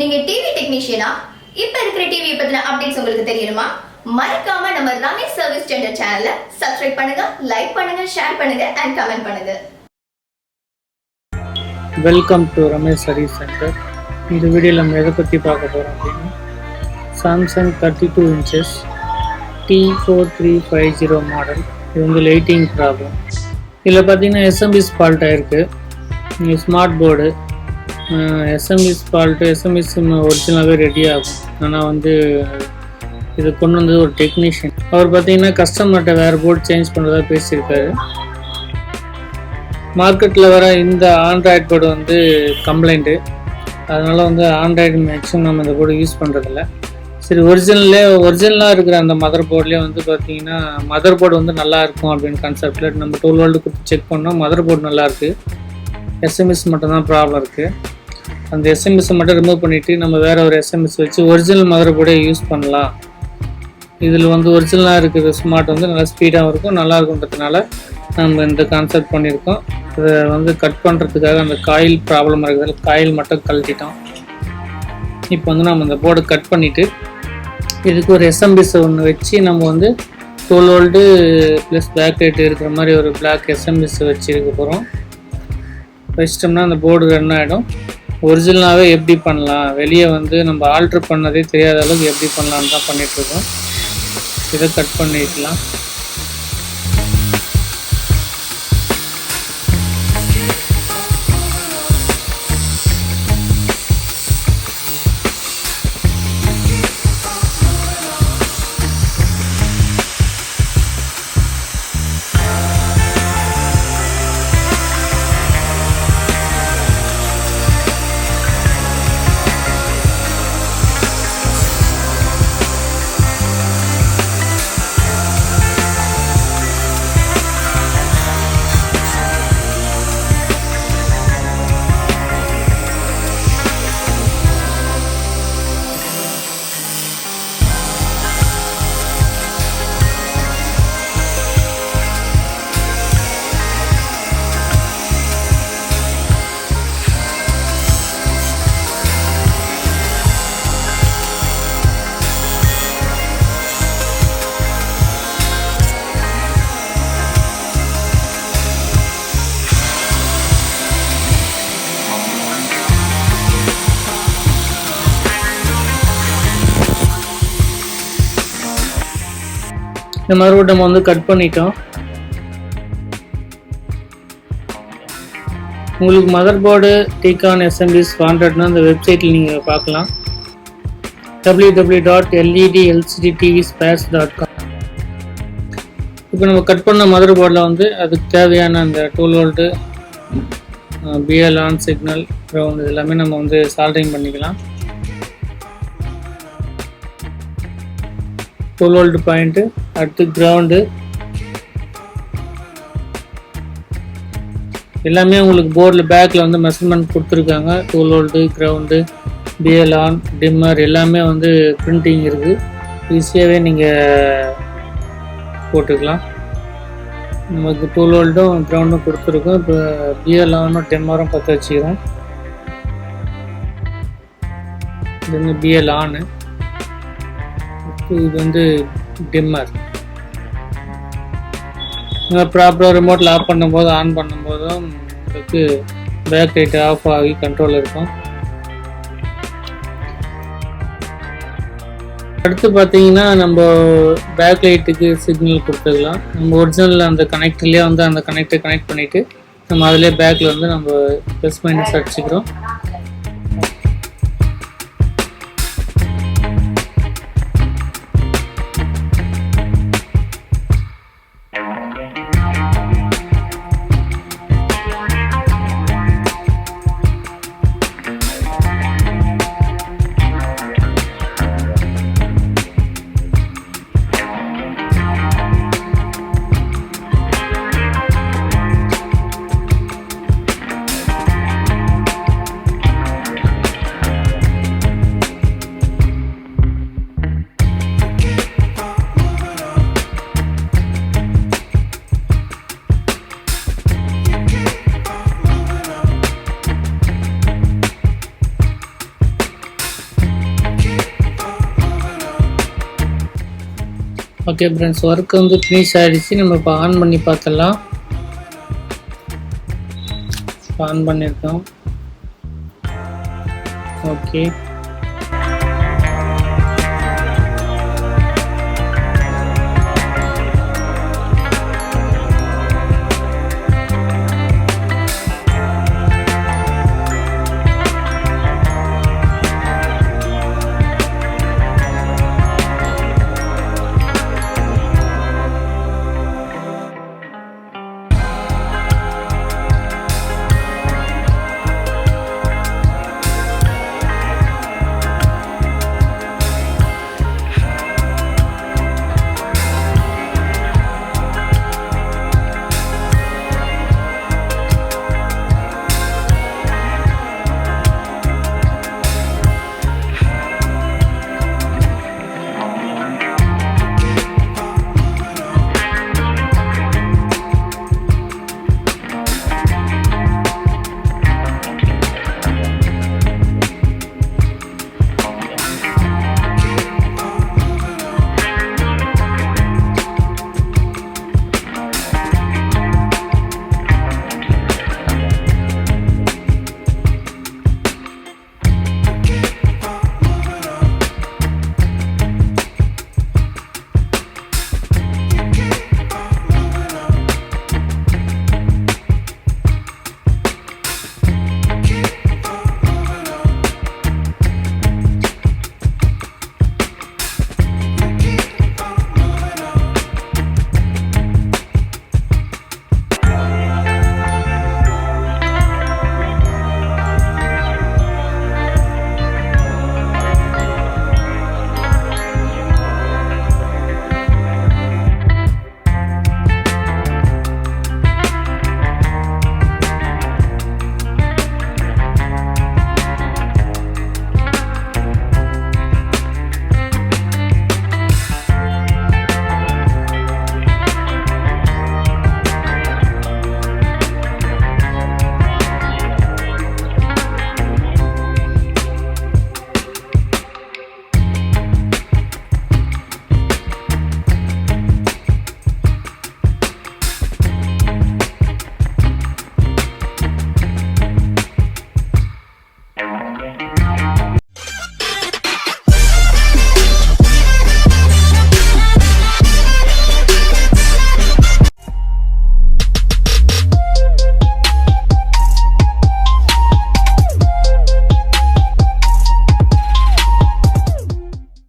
நீங்க டிவி டெக்னீஷியனா? இப்ப இருக்கிற டிவி பத்தின அப்டேட்ஸ் உங்களுக்கு தெரியணுமா? மறக்காம நம்ம ரமேஷ் சர்வீஸ் சென்டர் சேனலை சப்ஸ்கிரைப் பண்ணுங்க, லைக் பண்ணுங்க, ஷேர் பண்ணுங்க and கமெண்ட் பண்ணுங்க. Welcome to Ramesh service centre. இந்த வீடியோவில் நம்ம எதை பற்றி பார்க்க போகிறோம் அப்படின்னா, சாம்சங் 32 inches T4350 மாடல். இது வந்து லைட்டிங் ப்ராப்ளம். இதில் பார்த்தீங்கன்னா எஸ்எம்பிஎஸ் ஃபால்ட் ஆகிருக்கு. நீங்கள் smart board SMPS fault, SMPS ஒரிஜினலாகவே ரெடி ஆகும். ஆனால் வந்து இது கொண்டு வந்தது ஒரு டெக்னீஷியன். அவர் பார்த்தீங்கன்னா கஸ்டமர்கிட்ட வேறு போர்டு சேஞ்ச் பண்ணுறதா பேசியிருக்காரு. மார்க்கெட்டில் வர இந்த ஆண்ட்ராய்டு போர்டு வந்து கம்ப்ளைண்ட்டு, அதனால் வந்து ஆண்ட்ராய்டு மேக்ஸிமம் நம்ம இந்த போர்டு யூஸ் பண்ணுறதில்ல. சரி, ஒரிஜினலாக இருக்கிற அந்த மதர் போர்ட்லேயே வந்து பார்த்திங்கன்னா மதர் போர்டு வந்து நல்லாயிருக்கும் அப்படின்னு கான்செப்டில் நம்ம 12 volt கொடுத்து செக் பண்ணோம். மதர் போர்டு நல்லாயிருக்கு, எஸ்எம்எஸ் மட்டும்தான் ப்ராப்ளம் இருக்குது. அந்த எஸ்எம்எஸ்ஸை மட்டும் ரிமூவ் பண்ணிவிட்டு நம்ம வேறு ஒரு எஸ்எம்எஸ் வச்சு ஒரிஜினல் மதர் போர்டே யூஸ் பண்ணலாம். இதில் வந்து ஒரிஜினலாக இருக்கிற ஸ்மார்ட் வந்து நல்லா ஸ்பீடாகவும் இருக்கும், நல்லா இருக்குன்றதுனால நம்ம இந்த கான்செப்ட் பண்ணியிருக்கோம். இதை வந்து கட் பண்ணுறதுக்காக அந்த காயில் ப்ராப்ளம் இருக்கிறதால காயில் மட்டும் கழட்டிட்டோம். இப்போ வந்து நம்ம இந்த போர்டை கட் பண்ணிவிட்டு இதுக்கு ஒரு எஸ்எம்பிஎஸ் ஒன்று வச்சு நம்ம வந்து 12 volt ப்ளஸ் பேக் லைட் இருக்கிற மாதிரி ஒரு பிளாக் எஸ்எம்பிஎஸ் வச்சு இருக்க போகிறோம். வச்சிட்டோம்னா அந்த போர்டு ரன் ஆகிடும். ஒரிஜினலாகவே எப்படி பண்ணலாம், வெளியே வந்து நம்ம ஆல்ட்ரு பண்ணதே தெரியாத அளவுக்கு எப்படி பண்ணலான்னு தான் பண்ணிகிட்ருக்கோம். இதை கட் பண்ணிக்கலாம். இந்த மாதிரி நம்ம வந்து கட் பண்ணிட்டோம். உங்களுக்கு மதர் போர்டு டிகான் எஸ்எம்பிஎஸ் வாண்டட்னா இந்த வெப்சைட்டில் நீங்கள் பார்க்கலாம். www.ledlcdtvspares.com. இப்போ நம்ம கட் பண்ண மதர் போர்டில் வந்து அதுக்கு தேவையான அந்த 12 volt PL on signal ground இது எல்லாமே நம்ம வந்து சால்டரிங் பண்ணிக்கலாம். 12 volt பாயிண்ட்டு, அடுத்து கிரவுண்டு, எல்லாமே உங்களுக்கு போர்டில் பேக்கில் வந்து மெஷர்மெண்ட் கொடுத்துருக்காங்க. 12 volt கிரவுண்டு, பிஎல் ஆன், டிம்மர் எல்லாமே வந்து பிரிண்டிங் இருக்குது. ஈஸியாகவே நீங்கள் போட்டுக்கலாம். நமக்கு 12 voltum கிரவுண்டும் கொடுத்துருக்கோம். இப்போ பிஎல் ஆனும் டிம்மரும் பற்ற வச்சுக்கிறோம். இது வந்து பிஎல் ஆனு, இது வந்து டிம்மர். ப்ராப்பராக ரிமோட்டில் ஆஃப் பண்ணும்போது ஆன் பண்ணும்போதும் உங்களுக்கு பேக் லைட் ஆஃப் ஆகி கண்ட்ரோல் இருக்கும். அடுத்து பார்த்தீங்கன்னா நம்ம பேக் லைட்டுக்கு சிக்னல் கொடுத்துக்கலாம். நம்ம ஒரிஜினல் அந்த கனெக்டர்லேயே வந்து அந்த கனெக்டரை கனெக்ட் பண்ணிவிட்டு நம்ம அதிலே பேக்கில் வந்து நம்ம ப்ளஸ் மைனஸ் அடிச்சுக்கிறோம். ஓகே ஃப்ரெண்ட்ஸ், ஒர்க் வந்து ஃபினிஷ் ஆகிடுச்சு. நம்ம இப்போ ஆன் பண்ணி பார்த்துடலாம். ஆன் பண்ணியிருக்கோம். ஓகே